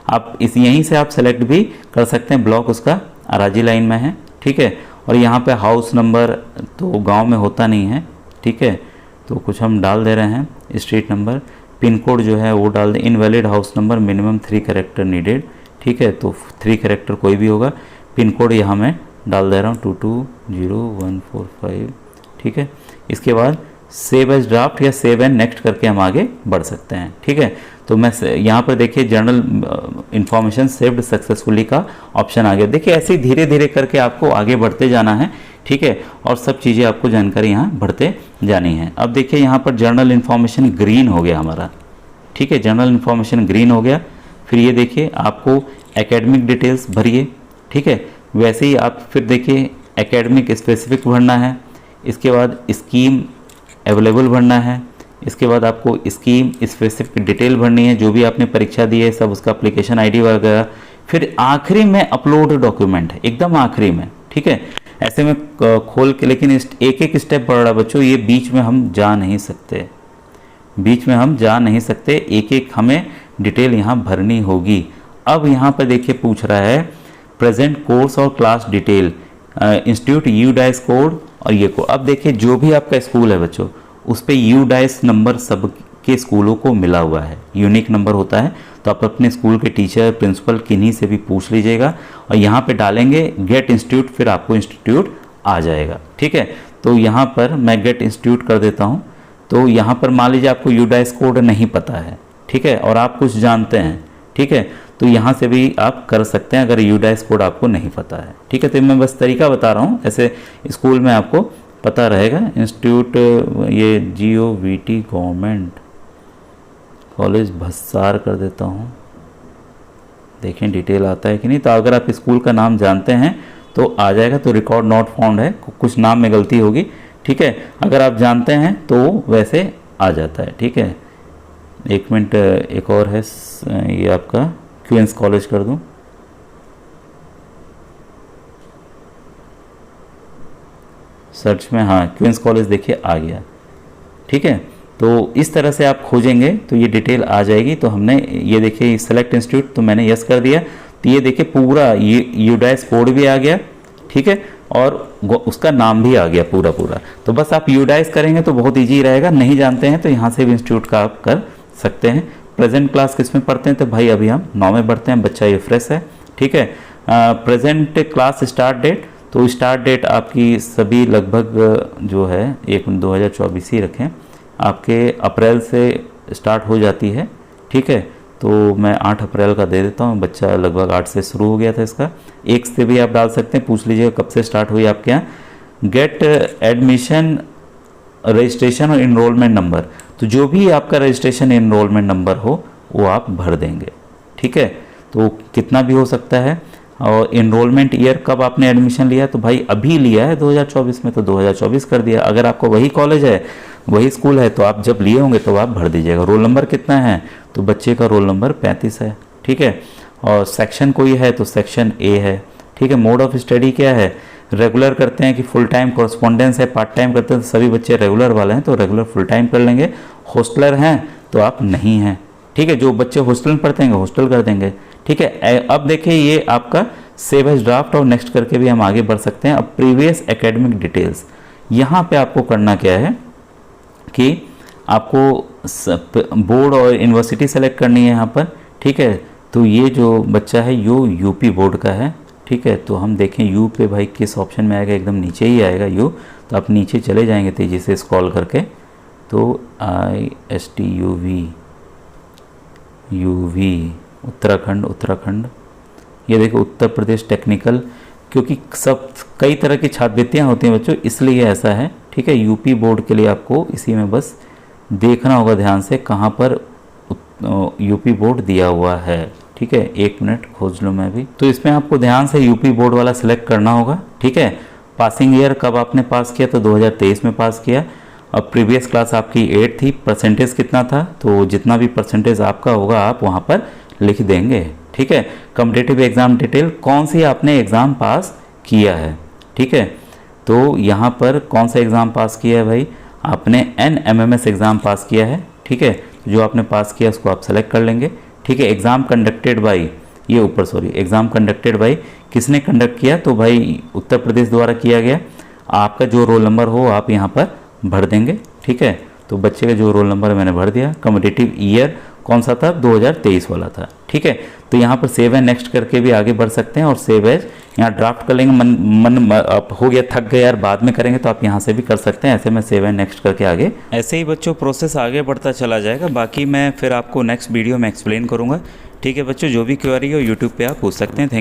आप इस यहीं से आप सेलेक्ट भी कर सकते हैं, ब्लॉक उसका अराजी लाइन में है, ठीक है। और यहाँ पे हाउस नंबर तो गांव में होता नहीं है, ठीक है, तो कुछ हम डाल दे रहे हैं, स्ट्रीट नंबर, पिन कोड जो है वो डाल दें, invalid house number, minimum 3 character needed, ठीक है, तो 3 कैरेक्टर कोई भी होगा। पिन कोड यहाँ मैं डाल दे रहा हूँ 220145, ठीक है। इसके बाद सेव एज ड्राफ्ट या सेव एंड नेक्स्ट करके हम आगे बढ़ सकते हैं, ठीक है। तो मैं यहाँ पर देखिए जर्नल इंफॉर्मेशन सेव्ड सक्सेसफुली का ऑप्शन आ गया। देखिए ऐसे ही धीरे धीरे करके आपको आगे बढ़ते जाना है, ठीक है, और सब चीज़ें आपको जानकारी यहाँ बढ़ते जानी है। अब देखिए यहाँ पर जर्नल इन्फॉर्मेशन ग्रीन हो गया हमारा, ठीक है, जर्नल इन्फॉर्मेशन ग्रीन हो गया। फिर ये देखिए आपको एकेडमिक डिटेल्स भरिए, ठीक है, वैसे ही आप फिर देखिए एकेडमिक स्पेसिफिक भरना है, इसके बाद स्कीम अवेलेबल भरना है, इसके बाद आपको स्कीम स्पेसिफिक डिटेल भरनी है, जो भी आपने परीक्षा दी है सब, उसका एप्लीकेशन आईडी वगैरह। फिर आखिरी में अपलोड डॉक्यूमेंट है, एकदम आखिरी में, ठीक है। ऐसे में खोल के, लेकिन एक एक स्टेप बढ़ रहा है बच्चों, ये बीच में हम जा नहीं सकते, बीच में हम जा नहीं सकते, एक एक हमें डिटेल यहाँ भरनी होगी। अब यहाँ पर देखिए पूछ रहा है प्रेजेंट कोर्स और class detail, institute UDISE code और ये को। अब देखिए जो भी आपका स्कूल है बच्चों, उस पर यूडाइस नंबर सब के स्कूलों को मिला हुआ है, यूनिक नंबर होता है, तो आप अपने स्कूल के टीचर प्रिंसिपल किन्हीं से भी पूछ लीजिएगा और यहाँ पे डालेंगे गेट इंस्टीट्यूट, फिर आपको इंस्टीट्यूट आ जाएगा, ठीक है। तो यहाँ पर मैं गेट इंस्टीट्यूट कर देता हूँ। तो यहाँ पर मान लीजिए आपको यूडाइस कोड नहीं पता है, ठीक है, और आप कुछ जानते हैं, ठीक है, तो यहाँ से भी आप कर सकते हैं अगर यूडाइस कोड आपको नहीं पता है, ठीक है। तो मैं बस तरीका बता रहा हूँ, ऐसे स्कूल में आपको पता रहेगा। इंस्टीट्यूट ये GOVT गवर्नमेंट कॉलेज भस्सार कर देता हूँ, देखें डिटेल आता है कि नहीं। तो अगर आप स्कूल का नाम जानते हैं तो आ जाएगा, तो रिकॉर्ड नॉट फाउंड है, कुछ नाम में गलती होगी, ठीक है। अगर आप जानते हैं तो वैसे आ जाता है, ठीक है। एक मिनट, एक और है, ये आपका क्वींस कॉलेज कर दूं, सर्च में, हाँ क्वींस कॉलेज देखिए आ गया, ठीक है। तो इस तरह से आप खोजेंगे तो ये डिटेल आ जाएगी। तो हमने ये देखिए सेलेक्ट इंस्टीट्यूट, तो मैंने यस कर दिया, तो ये देखिए पूरा ये यूडाइस कोड भी आ गया, ठीक है, और उसका नाम भी आ गया पूरा पूरा। तो बस आप यूडाइस करेंगे तो बहुत ईजी रहेगा, नहीं जानते हैं तो यहाँ से भी इंस्टीट्यूट का आप कर सकते हैं। प्रेजेंट क्लास किस में पढ़ते हैं, तो भाई अभी हम 9 में पढ़ते हैं, बच्चा ये फ्रेश है, ठीक है। प्रेजेंट क्लास स्टार्ट डेट, तो स्टार्ट डेट आपकी सभी लगभग जो है 1/2024 ही रखें, आपके अप्रैल से स्टार्ट हो जाती है, ठीक है। तो मैं 8 अप्रैल का दे देता हूँ, बच्चा लगभग 8 से शुरू हो गया था इसका, 1 से भी आप डाल सकते हैं, पूछ लीजिएगा कब से स्टार्ट हुई आपके यहाँ। गेट एडमिशन रजिस्ट्रेशन और इनरोलमेंट नंबर, तो जो भी आपका रजिस्ट्रेशन इनरोलमेंट नंबर हो वो आप भर देंगे, ठीक है। तो कितना भी हो सकता है। और इनरोलमेंट ईयर कब आपने एडमिशन लिया, तो भाई अभी लिया है 2024 में, तो 2024 कर दिया। अगर आपको वही कॉलेज है, वही स्कूल है, तो आप जब लिए होंगे तो आप भर दीजिएगा। रोल नंबर कितना है, तो बच्चे का रोल नंबर 35 है, ठीक है। और सेक्शन कोई है तो सेक्शन A है, ठीक है। मोड ऑफ स्टडी क्या है, रेगुलर करते हैं कि फुल टाइम, कॉरस्पॉन्डेंस है, पार्ट टाइम करते हैं, तो सभी बच्चे रेगुलर वाले हैं तो रेगुलर फुल टाइम कर लेंगे। हॉस्टलर हैं तो आप नहीं हैं, ठीक है। जो बच्चे हॉस्टल में पढ़ते हैं हॉस्टल कर देंगे, ठीक है। अब देखिए ये आपका सेव एज ड्राफ्ट और नेक्स्ट करके भी हम आगे बढ़ सकते हैं। अब प्रीवियस एकेडमिक डिटेल्स, यहाँ पे आपको करना क्या है कि आपको बोर्ड और यूनिवर्सिटी सेलेक्ट करनी है यहाँ पर, ठीक है। तो ये जो बच्चा है यो यूपी बोर्ड का है, ठीक है। तो हम देखें यू पे भाई किस ऑप्शन में आएगा, एकदम नीचे ही आएगा यू। तो आप नीचे चले जाएंगे तेज़ी से स्क्रॉल करके, तो ISTUV उत्तराखंड, ये देखो उत्तर प्रदेश टेक्निकल, क्योंकि सब कई तरह की छात्रवृत्तियाँ होती हैं बच्चों, इसलिए ऐसा है, ठीक है। यूपी बोर्ड के लिए आपको इसी में बस देखना होगा ध्यान से कहाँ पर यूपी बोर्ड दिया हुआ है, ठीक है। 1 मिनट खोज लूँ मैं भी। तो इसमें आपको ध्यान से यूपी बोर्ड वाला सिलेक्ट करना होगा, ठीक है। पासिंग ईयर कब आपने पास किया, तो 2023 में पास किया। अब प्रीवियस क्लास आपकी 8 थी, परसेंटेज कितना था, तो जितना भी परसेंटेज आपका होगा आप वहाँ पर लिख देंगे, ठीक है। कॉम्पिटिटिव एग्जाम डिटेल, कौन सी आपने एग्ज़ाम पास किया है, ठीक है। तो यहाँ पर कौन सा एग्ज़ाम पास किया है भाई, आपने NMMS एग्ज़ाम पास किया है। ठीक है, जो आपने पास किया उसको आप सेलेक्ट कर लेंगे। ठीक है, एग्ज़ाम कंडक्टेड बाई, ये ऊपर सॉरी, एग्ज़ाम कंडक्टेड बाई किसने कंडक्ट किया, तो भाई उत्तर प्रदेश द्वारा किया गया। आपका जो रोल नंबर हो आप यहाँ पर भर देंगे। ठीक है, तो बच्चे का जो रोल नंबर मैंने भर दिया। कम्पिटिटिव ईयर कौन सा था, 2023 वाला था। ठीक है, तो यहाँ पर सेव एंड नेक्स्ट करके भी आगे बढ़ सकते हैं, और सेव एज यहाँ ड्राफ्ट कर लेंगे। मन आप हो गया, थक गए यार, बाद में करेंगे, तो आप यहाँ से भी कर सकते हैं। ऐसे में सेव एंड नेक्स्ट करके आगे, ऐसे ही बच्चों प्रोसेस आगे बढ़ता चला जाएगा। बाकी मैं फिर आपको नेक्स्ट वीडियो में एक्सप्लेन करूँगा। ठीक है बच्चों, जो भी क्वेरी हो यूट्यूब पे आप पूछ सकते हैं। थैंक